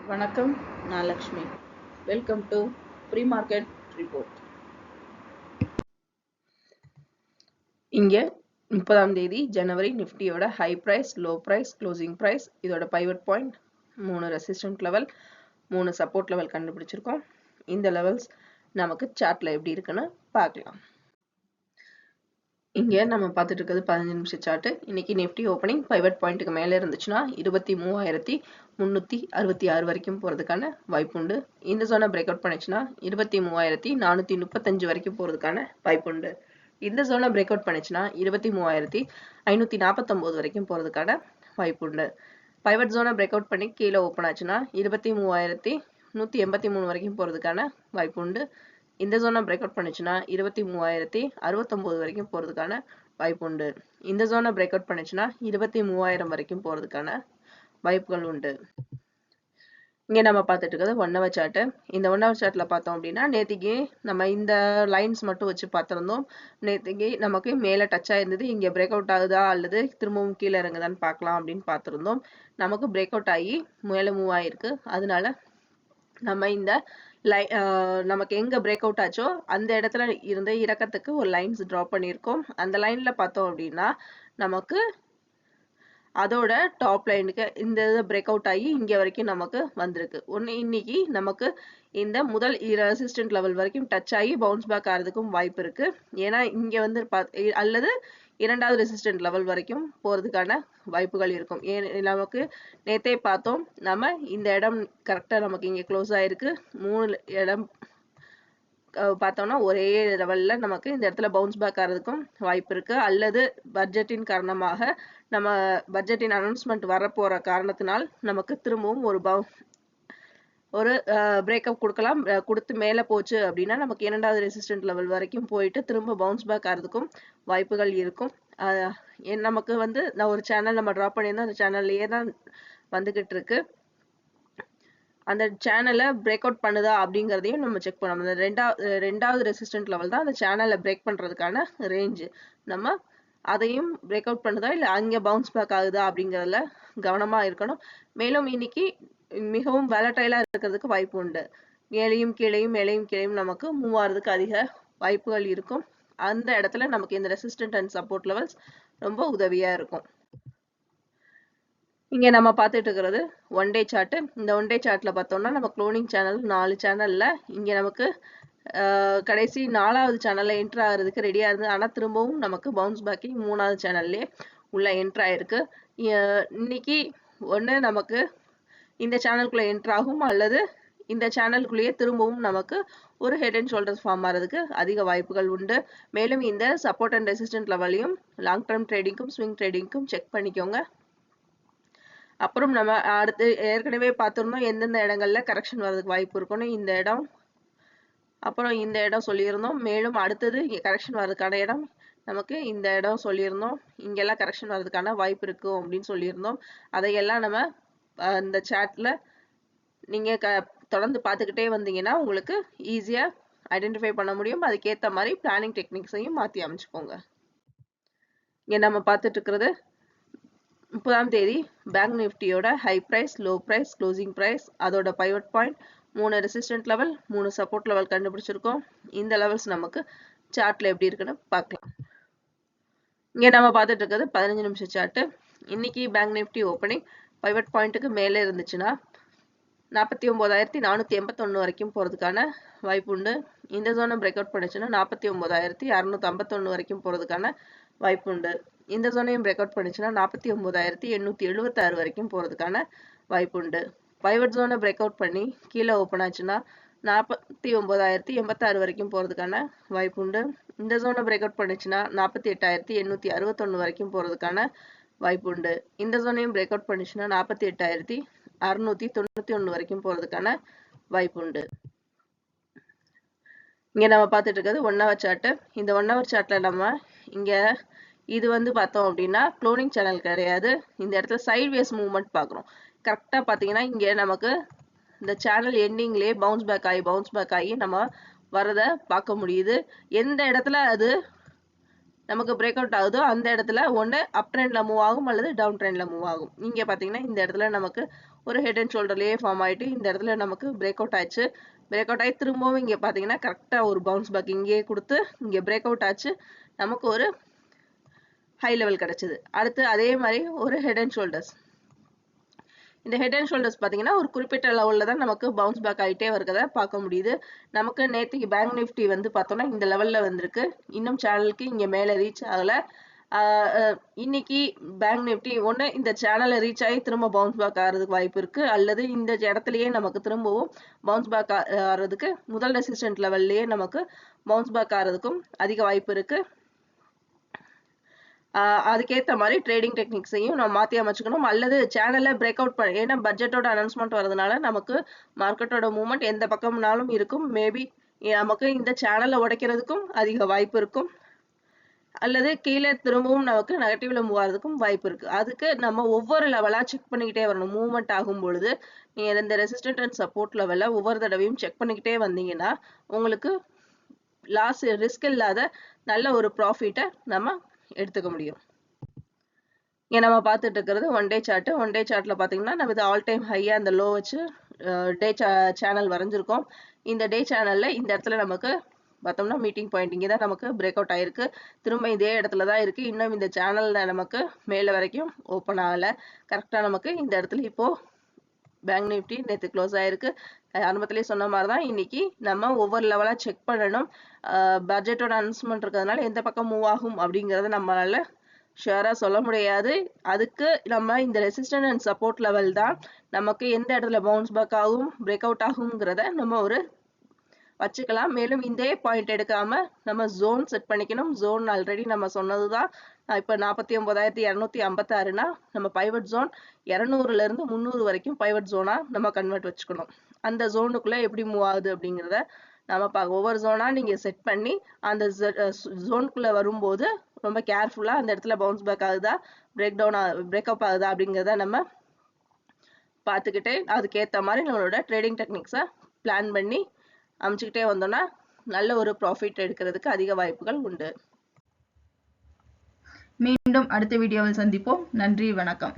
வணக்கம், நான் Lakshmi. Welcome to pre market report. இங்கே 30ஆம் தேதி ஜனவரி நிஃப்டியோட high price, low price, closing price, இதோட pivot point, 3 resistant level, 3 support level கண்டுபிடிச்சிருக்கோம். இந்த லெவல்ஸ் நமக்கு சார்ட்ல எப்படி இருக்குன்னு பார்க்கலாம். இங்கே நம்ம பார்த்துட்டு இருக்கிறது 15 நிமிஷம் சார்ட். இன்னைக்கு நிஃப்டி ஓப்பனிங் பைவட் பாயிண்ட்டுக்கு மேலே இருந்துச்சுன்னா 23,366 வரைக்கும் போகிறதுக்கான வாய்ப்பு உண்டு. இந்த ஜோனை பிரேக் அவுட் பண்ணிச்சுன்னா 23,435 வரைக்கும் போகிறதுக்கான வாய்ப்பு உண்டு. இந்த ஜோனை பிரேக் அவுட் பண்ணிச்சுன்னா 23,549 வரைக்கும் போகிறதுக்கான வாய்ப்பு உண்டு. பைவட் ஜோனை பிரேக் அவுட் பண்ணி கீழே ஓப்பன் ஆச்சுன்னா 23,183 வரைக்கும் போகிறதுக்கான வாய்ப்பு உண்டு. இந்த ஜோனை பிரேக் அவுட் பண்ணிச்சுன்னா 23,069 வரைக்கும் போகிறதுக்கான வாய்ப்பு உண்டு. இந்த ஜோனை பிரேக் அவுட் பண்ணிச்சுன்னா 23,000 வரைக்கும் போகிறதுக்கான வாய்ப்புகள் உண்டு. இங்கே நம்ம பார்த்துட்டு இருக்கிறது 1 hour சார்ட். இந்த 1 hour சார்ட்ல பார்த்தோம் அப்படின்னா நேற்றுக்கு நம்ம இந்த லைன்ஸ் மட்டும் வச்சு பார்த்துருந்தோம். நேற்றுக்கு நமக்கு மேலே டச் ஆயிருந்தது. இங்கே பிரேக் அவுட் ஆகுதா அல்லது திரும்பவும் கீழே இறங்குதான்னு பார்க்கலாம் அப்படின்னு பார்த்துருந்தோம். நமக்கு பிரேக் அவுட் ஆகி மேலே மூவ் ஆயிருக்கு. அதனால நம்ம இந்த நமக்கு எங்க பிரேக் அவுட் ஆச்சோ அந்த இடத்துல இருந்து இறக்கத்துக்கு ஒரு லைன்ஸ் டிரா பண்ணியிருக்கோம். அந்த லைன்ல பார்த்தோம் அப்படின்னா நமக்கு அதோட டாப் லைனுக்கு இந்த பிரேக் அவுட் ஆகி இங்க வரைக்கும் நமக்கு வந்திருக்கு. இன்னைக்கு நமக்கு இந்த முதல் ரெசிஸ்டன்ட் லெவல் வரைக்கும் டச் ஆகி பவுன்ஸ் பேக் ஆகிறதுக்கும் வாய்ப்பு இருக்கு. ஏன்னா இங்க வந்து அல்லது இரண்டாவது ரெசிஸ்டன்ட் லெவல் வரைக்கும் போறதுக்கான வாய்ப்புகள் இருக்கும். நமக்கு நேத்தே பார்த்தோம், நம்ம இந்த இடம் கரெக்டா நமக்கு இங்க க்ளோஸ் ஆயிருக்கு. 3 இடம் பார்த்தோம்னா ஒரே லெவல்ல நமக்கு இந்த இடத்துல பவுன்ஸ் பேக் ஆகிறதுக்கும் வாய்ப்பு இருக்கு. அல்லது பட்ஜெட்டின் காரணமாக நம்ம பட்ஜெட்டின் அனௌன்ஸ்மெண்ட் வரப்போற காரணத்தினால் நமக்கு திரும்பவும் ஒரு பிரேக்கப் கொடுக்கலாம். கொடுத்து மேலே போச்சு அப்படின்னா நமக்கு இரண்டாவது ரெசிஸ்டன்ட் லெவல் வரைக்கும் போயிட்டு திரும்ப பவுன்ஸ் பேக் ஆகிறதுக்கும் வாய்ப்புகள் இருக்கும். நமக்கு வந்து நான் ஒரு சேனல் நம்ம ட்ராப் பண்ணியிருந்தோம். அந்த சேனல்லையே தான் வந்துகிட்டு இருக்கு. அந்த சேனலை பிரேக் அவுட் பண்ணுதா அப்படிங்கிறதையும் நம்ம செக் பண்ணணும். அந்த ரெண்டாவது ரெசிஸ்டன்ட் லெவல் தான் அந்த சேனலை பிரேக் பண்றதுக்கான ரேஞ்சு. நம்ம அதையும் பிரேக் அவுட் பண்ணுதா இல்லை அங்கே பவுன்ஸ் பேக் ஆகுதா அப்படிங்கிறதுல கவனமா இருக்கணும். மேலும் இன்னைக்கு மிகவும் வேலட்டைலா இருக்கிறதுக்கு வாய்ப்பு உண்டு. மேலையும் கீழையும் நமக்கு மூவ் ஆகிறதுக்கு அதிக வாய்ப்புகள் இருக்கும். அந்த இடத்துல நமக்கு இந்த ரெசிஸ்டன்ட் அண்ட் சப்போர்ட் லெவல்ஸ் ரொம்ப உதவியா இருக்கும். இங்க நம்ம பார்த்துட்டு இருக்கிறது 1 day சார்ட். இந்த 1 day சார்ட்ல பார்த்தோம்னா நம்ம க்ளோனிங் சேனல் 4 சேனல்ல இங்க நமக்கு கடைசி 4வது சேனல்ல என்ட்ரு ஆகிறதுக்கு ரெடியா இருந்து, ஆனா திரும்பவும் நமக்கு பவுன்ஸ் பேக்கி 3வது சேனல்லே உள்ள என்ட்ரு ஆயிருக்கு. இன்னைக்கு ஒன்று நமக்கு இந்த சேனலுக்குள்ள என்ட்ரு ஆகும், அல்லது இந்த சேனலுக்குள்ளேயே திரும்பவும் நமக்கு ஒரு ஹெட் அண்ட் ஷோல்டர்ஸ் ஃபார்ம் ஆகிறதுக்கு அதிக வாய்ப்புகள் உண்டு. மேலும் இந்த சப்போர்ட் அண்ட் ரெசிஸ்டன்ட் லெவலையும் லாங் டர்ம் ட்ரேடிங்க்கும் ஸ்விங் ட்ரேடிங்க்கும் செக் பண்ணிக்கோங்க. அப்புறம் நம்ம அடுத்து ஏற்கனவே பார்த்துருந்தோம் எந்தெந்த இடங்கள்ல கரெக்ஷன் வர்றதுக்கு வாய்ப்பு இருக்குன்னு. இந்த இடம், அப்புறம் இந்த இடம் சொல்லியிருந்தோம். மேலும் அடுத்தது இங்கே கரெக்ஷன் வர்றதுக்கான இடம் நமக்கு இந்த இடம் சொல்லியிருந்தோம். இங்கெல்லாம் கரெக்ஷன் வர்றதுக்கான வாய்ப்பு இருக்கும் அப்படின்னு சொல்லியிருந்தோம். அதையெல்லாம் நம்ம இந்த சாட்ல நீங்க தொடர்ந்து பார்த்துக்கிட்டே வந்தீங்கன்னா உங்களுக்கு ஈஸியா ஐடென்டிஃபை பண்ண முடியும். அதுக்கேற்ற மாதிரி பிளானிங் டெக்னிக்ஸையும் மாற்றி அமைச்சுக்கோங்க. இங்கே நம்ம பார்த்துட்டு இருக்கிறது 30ஆம் தேதி பேங்க் நிஃப்டியோட high price, low price, closing price, அதோட pivot point, 3 resistant level, 3 support level கண்டுபிடிச்சிருக்கோம். இந்த லெவல்ஸ் நமக்கு சார்ட்ல எப்படி இருக்குன்னு பார்க்கலாம். இங்க நம்ம பார்த்துட்டு இருக்கிறது 15 நிமிஷம் சார்ட். இன்னைக்கு பேங்க் நிஃப்டி ஓப்பனிங் பைவட் பாயிண்ட்டுக்கு மேலே இருந்துச்சுன்னா 49,481 வரைக்கும் போறதுக்கான வாய்ப்பு உண்டு. இந்த ஜோனை பிரேக் அவுட் பண்ணிச்சுன்னா 49,651 வரைக்கும் போறதுக்கான வாய்ப்பு உண்டு. இந்த ஜோனையும் பிரேக் அவுட் பண்ணிச்சுன்னா 49,876 வரைக்கும் போறதுக்கான வாய்ப்பு உண்டு. பைவட் ஜோனை பிரேக் அவுட் பண்ணி கீழே ஓப்பன் ஆச்சுன்னா 49,086 வரைக்கும் போறதுக்கான வாய்ப்பு உண்டு. இந்த ஜோனை பிரேக் அவுட் பண்ணிச்சுன்னா 48,861 வரைக்கும் போறதுக்கான வாய்ப்பு உண்டு. இந்த ஜோனையும் பிரேக் அவுட் பண்ணிச்சுன்னா 48,691 வரைக்கும் போறதுக்கான வாய்ப்பு உண்டு. இங்க நம்ம பார்த்துட்டு இருக்கிறது 1 hour சார்ட். இந்த 1 hour சார்ட்ல நம்ம இங்க இது வந்து பார்த்தோம் அப்படின்னா க்ளோனிங் சேனல் கிடையாது. இந்த இடத்துல சைட்வேஸ் மூவ்மெண்ட் பார்க்குறோம். கரெக்டா பார்த்தீங்கன்னா இங்க நமக்கு இந்த சேனல் எண்டிங்லேயே பவுன்ஸ் பேக் ஆகி நம்ம வரதை பார்க்க முடியுது. எந்த இடத்துல அது நமக்கு பிரேக் அவுட் ஆகுதோ அந்த இடத்துல ஒன்று அப் ட்ரெண்ட்ல மூவ் ஆகும் அல்லது டவுன் ட்ரெண்ட்ல மூவ் ஆகும். இங்கே பார்த்தீங்கன்னா இந்த இடத்துல நமக்கு ஒரு ஹெட் அண்ட் ஷோல்டர்லேயே ஃபார்ம் ஆகிட்டு இந்த இடத்துல நமக்கு பிரேக் அவுட் ஆச்சு. பிரேக் அவுட் ஆகி திரும்பவும் இங்கே பார்த்தீங்கன்னா கரெக்டாக ஒரு பவுன்ஸ் பேக் இங்கேயே கொடுத்து இங்கே பிரேக் அவுட் ஆச்சு. நமக்கு ஒரு ஹை லெவல் கிடைச்சது. அடுத்து அதே மாதிரி ஒரு ஹெட் அண்ட் ஷோல்டர்ஸ். இந்த ஹெட் அண்ட் ஷோல்டர்ஸ் பார்த்தீங்கன்னா ஒரு குறிப்பிட்ட லெவலில் தான் நமக்கு பவுன்ஸ் பேக் ஆகிட்டே இருக்கிறத பார்க்க முடியுது. நமக்கு நேற்றுக்கு பேங்க் நிஃப்டி வந்து பார்த்தோம்னா இந்த லெவலில் வந்திருக்கு. இன்னும் சேனலுக்கு இங்கே மேலே ரீச் ஆகலை. இன்னைக்கு பேங்க் நிஃப்டி ஒன்று இந்த சேனலை ரீச் ஆகி திரும்ப பவுன்ஸ் பேக் ஆகிறதுக்கு வாய்ப்பு இருக்கு, அல்லது இந்த இடத்துலயே நமக்கு திரும்பவும் பவுன்ஸ் பேக் ஆகிறதுக்கு முதல் ரெசிஸ்டன்ட் லெவல்லையே நமக்கு பவுன்ஸ் பேக் ஆகிறதுக்கும் அதிக வாய்ப்பு இருக்கு. அதுக்கேற்ற மாதிரி ட்ரேடிங் டெக்னிக்ஸையும் நம்ம மாற்றி அமைச்சுக்கணும், அல்லது சேனலை பிரேக் அவுட் பண்ண. ஏன்னா பட்ஜெட்டோட அனௌன்ஸ்மெண்ட் வரதுனால நமக்கு மார்க்கெட்டோட மூவ்மெண்ட் எந்த பக்கம்னாலும் இருக்கும். மேபி நமக்கு இந்த சேனலை உடைக்கிறதுக்கும் அதிக வாய்ப்பு இருக்கும், அல்லது கீழே திரும்பவும் நமக்கு நெகட்டிவ்ல மூவ் ஆகிறதுக்கும் வாய்ப்பு இருக்கு. அதுக்கு நம்ம ஒவ்வொரு லெவலா செக் பண்ணிக்கிட்டே வரணும். மூவ்மெண்ட் ஆகும் பொழுது நீங்க இந்த ரெசிஸ்டன்ட் அண்ட் சப்போர்ட் லெவலை ஒவ்வொரு தடவையும் செக் பண்ணிக்கிட்டே வந்தீங்கன்னா உங்களுக்கு லாஸ் ரிஸ்க் இல்லாத நல்ல ஒரு ப்ராஃபிட்டை நம்ம எடுத்துக்க முடியும். இங்கே நம்ம பார்த்துட்டு இருக்கிறது one day chart. One day சார்ட்ல பார்த்தீங்கன்னா நம்ம இது ஆல் டைம் ஹையா அந்த லோ வச்சு டே சேனல் வரைஞ்சிருக்கோம். இந்த டே சேனல்ல இந்த இடத்துல நமக்கு பார்த்தோம்னா மீட்டிங் பாயிண்ட் இங்கே தான் நமக்கு பிரேக் அவுட் ஆயிருக்கு. திரும்ப இதே இடத்துல தான் இருக்கு. இன்னும் இந்த சேனல்ல நமக்கு மேலே வரைக்கும் ஓப்பன் ஆகலை. கரெக்டாக நமக்கு இந்த இடத்துல இப்போ பேங்க் நிஃப்டி நேற்று க்ளோஸ் ஆயிருக்கு. ஆரம்பத்திலே சொன்ன மாதிரி தான் இன்னைக்கு நம்ம ஒவ்வொரு லெவலாக செக் பண்ணணும். பட்ஜெட்டோட அனௌன்ஸ்மெண்ட் இருக்கிறதுனால எந்த பக்கம் மூவ் ஆகும் அப்படிங்கிறத நம்மளால ஷுவராக சொல்ல முடியாது. அதுக்கு நம்ம இந்த ரெசிஸ்டன்ட் அண்ட் சப்போர்ட் லெவல் தான் நமக்கு எந்த இடத்துல பவுன்ஸ் பேக் ஆகும் பிரேக் அவுட் ஆகுங்கிறத நம்ம ஒரு வச்சுக்கலாம். மேலும் இந்த பாயிண்ட் எடுக்காம நம்ம ஜோன் செட் பண்ணிக்கணும். ஜோன் ஆல்ரெடி நம்ம சொன்னதுதான். இப்போ 49,256னா நம்ம பைவட் ஜோன் 200ல இருந்து 300 வரைக்கும் பைவட் ஜோனா நம்ம கன்வெர்ட் வச்சுக்கணும். அந்த ஜோனுக்குள்ள எப்படி மூவ் ஆகுது அப்படிங்கிறத நம்ம ஒவ்வொரு ஜோனா நீங்க செட் பண்ணி அந்த ஜோனுக்குள்ள வரும்போது ரொம்ப கேர்ஃபுல்லா அந்த இடத்துல பவுன்ஸ் பேக் ஆகுதா பிரேக் அப் ஆகுதா அப்படிங்கிறத நம்ம பார்த்துக்கிட்டே அதுக்கேற்ற மாதிரி நம்மளோட ட்ரேடிங் டெக்னிக்ஸை பிளான் பண்ணி அமைச்சுக்கிட்டே வந்தோம்னா நல்ல ஒரு ப்ராஃபிட் எடுக்கிறதுக்கு அதிக வாய்ப்புகள் உண்டு. மீண்டும் அடுத்த வீடியோவில் சந்திப்போம். நன்றி, வணக்கம்.